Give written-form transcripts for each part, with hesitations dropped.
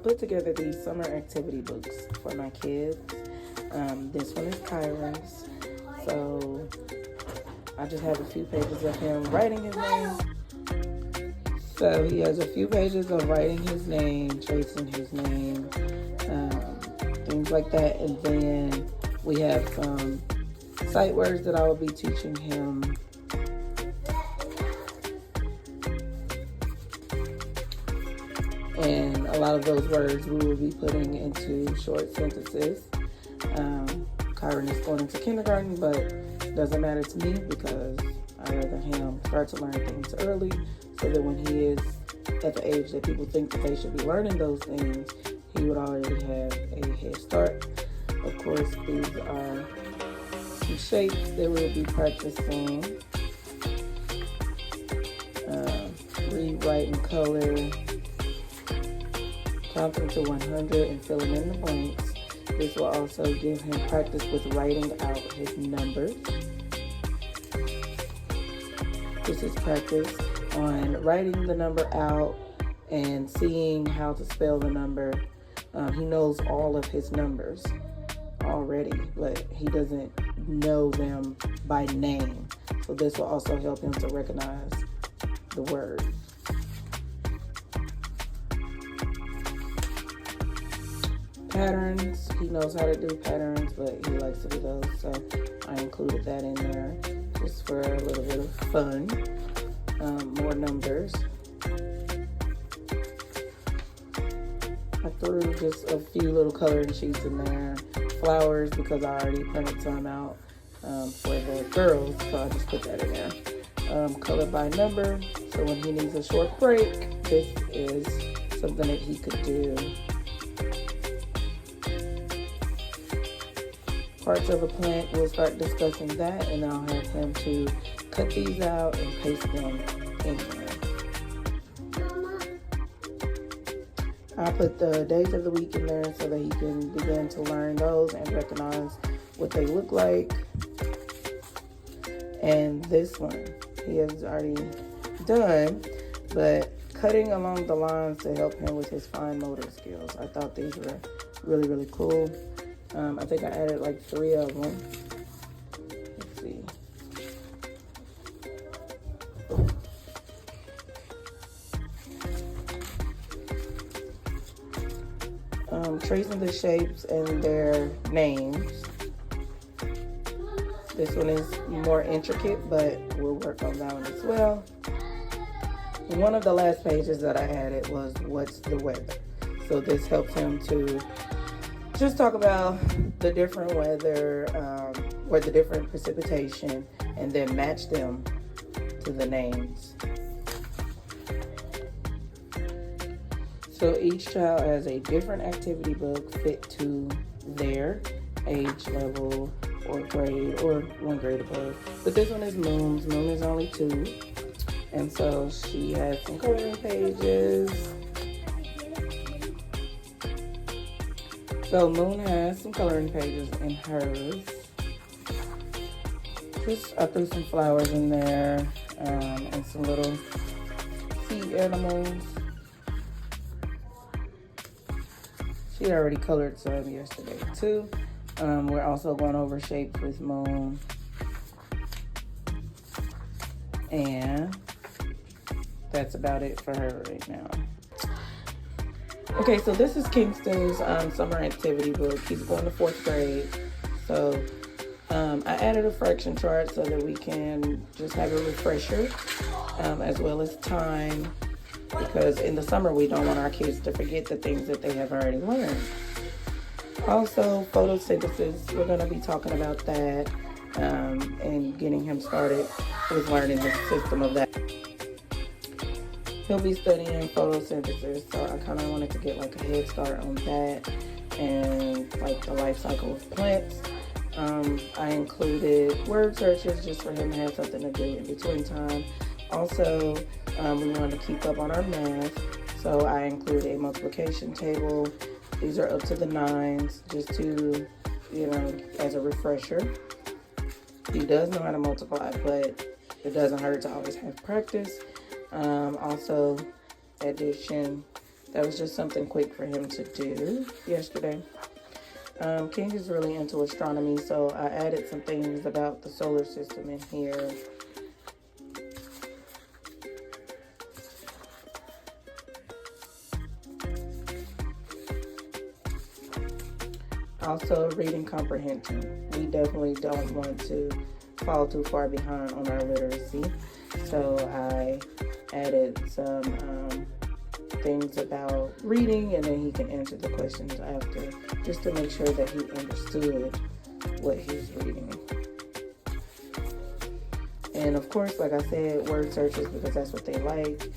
put together these summer activity books for my kids. This one is Kyron's. So I just have a few pages of him writing his name. So he has a few pages of writing his name, tracing his name, things like that. And then we have some sight words that I will be teaching him. And a lot of those words we will be putting into short sentences. Kyron is going into kindergarten, but it doesn't matter to me because I'd rather him start to learn things early so that when he is at the age that people think that they should be learning those things, he would already have a head start. Of course, these are some shapes that we'll be practicing. Read, write, and color. Counting to 100 and filling in the blanks. This will also give him practice with writing out his numbers. This is practice on writing the number out and seeing how to spell the number. He knows all of his numbers already, but he doesn't know them by name. So this will also help him to recognize the word. Patterns, he knows how to do patterns, but he likes to do those, so I included that in there just for a little bit of fun. More numbers. I threw just a few little coloring sheets in there. Flowers, because I already printed some out for the girls, so I just put that in there. Color by number, so when he needs a short break, this is something that he could do. Parts of a plant, we'll start discussing that, and I'll have him to cut these out and paste them in there. I'll put the days of the week in there so that he can begin to learn those and recognize what they look like. And this one, he has already done, but cutting along the lines to help him with his fine motor skills. I thought these were really, really cool. I think I added like 3 of them. Let's see. Tracing the shapes and their names. This one is more intricate, but we'll work on that one as well. One of the last pages that I added was what's the weather. So this helps him to just talk about the different weather, or the different precipitation, and then match them to the names. So each child has a different activity book fit to their age level or grade, or 1 grade above. But this one is Moon's. Moon is only 2. And so she has some coloring pages. So Moon has some coloring pages in hers. I threw some flowers in there, and some little sea animals. She already colored some yesterday too. We're also going over shapes with Moon. And that's about it for her right now. Okay, so this is Kingston's summer activity book. He's going to 4th grade. So I added a fraction chart so that we can just have a refresher, as well as time, because in the summer we don't want our kids to forget the things that they have already learned. Also, photosynthesis, we're going to be talking about that and getting him started with learning the system of that. He'll be studying photosynthesis, so I kind of wanted to get like a head start on that and like the life cycle of plants. I included word searches just for him to have something to do in between time. Also, we wanted to keep up on our math, so I included a multiplication table. These are up to the 9s, just to, as a refresher. He does know how to multiply, but it doesn't hurt to always have practice. Also, addition, that was just something quick for him to do yesterday. King is really into astronomy, so I added some things about the solar system in here. Also, reading comprehension. We definitely don't want to fall too far behind on our literacy. So I added some things about reading, and then he can answer the questions after, just to make sure that he understood what he's reading. And of course, like I said, word searches, because that's what they like,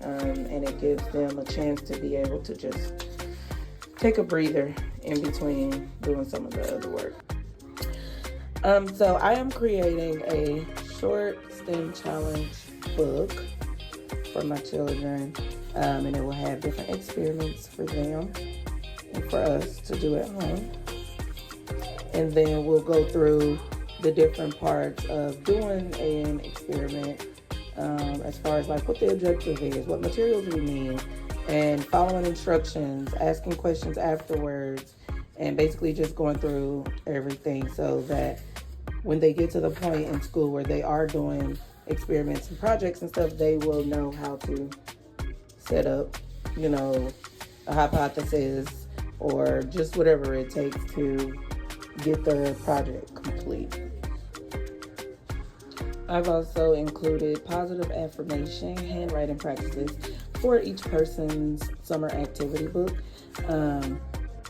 and it gives them a chance to be able to just take a breather in between doing some of the other work. So I am creating a short STEM challenge book for my children, and it will have different experiments for them and for us to do at home. And then we'll go through the different parts of doing an experiment, as far as like what the objective is, what materials we need, and following instructions, asking questions afterwards, and basically just going through everything so that when they get to the point in school where they are doing experiments and projects and stuff, they will know how to set up, a hypothesis or just whatever it takes to get the project complete. I've also included positive affirmation handwriting practices for each person's summer activity book.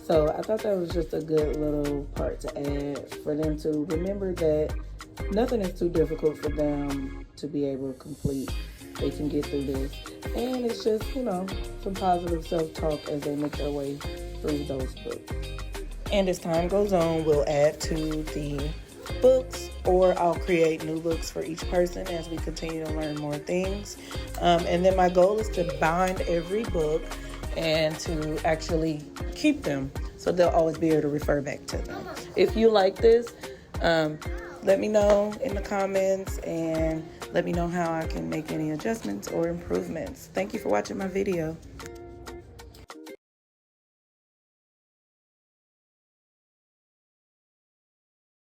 So I thought that was just a good little part to add for them to remember that nothing is too difficult for them to be able to complete. They can get through this. And it's just, some positive self-talk as they make their way through those books. And as time goes on, we'll add to the books, or I'll create new books for each person as we continue to learn more things. And then my goal is to bind every book and to actually keep them so they'll always be able to refer back to them. If you like this, let me know in the comments, and let me know how I can make any adjustments or improvements. Thank you for watching my video.